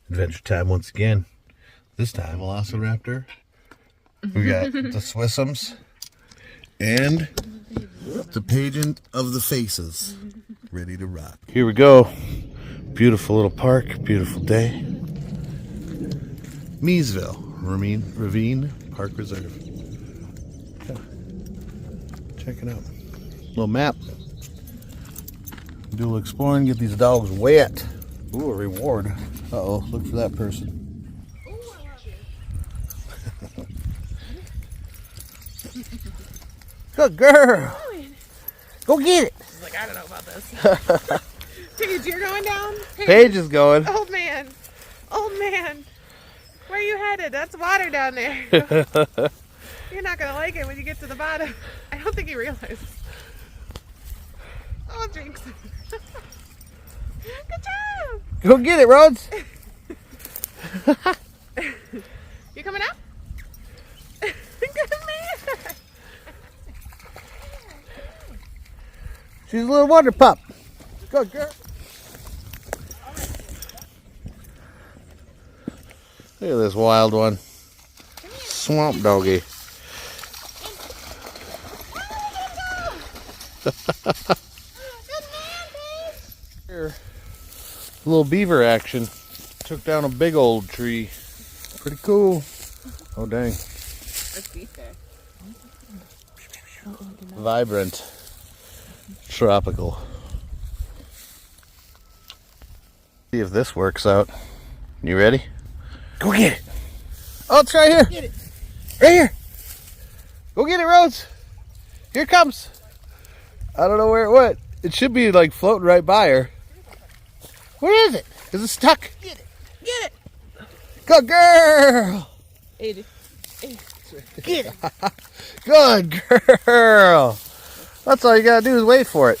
Adventure time once again. This time, Velociraptor. We got the Swissums and the Pageant of the Faces ready to rock. Here we go. Beautiful little park, beautiful day. Meesville Ravine Park Reserve. Yeah. Check it out. Little map. Do a little exploring, get these dogs wet. Ooh, a reward. Uh-oh, look for that person. Good girl. Go get it. She's like, I don't know about this. Paige, you're going down? Paige is going. Old man. Old man. Where are you headed? That's water down there. You're not going to like it when you get to the bottom. I don't think he realizes. Oh, drinks. Good job. Go get it, Rhodes. You coming up? Good man. She's a little wonder pup. Good girl. Look at this wild one. Swamp doggy. Here, little beaver action. Took down a big old tree. Pretty cool. Oh dang. Let's be fair. Vibrant. Tropical. See if this works out. You ready? Go get it. Oh, it's right here. Get it. Right here. Go get it, Rhodes. Here it comes. I don't know where it went. It should be like floating right by her. Where is it? Is it stuck? Get it. Get it. Good girl. Get it. Good girl. That's all you gotta do is wait for it.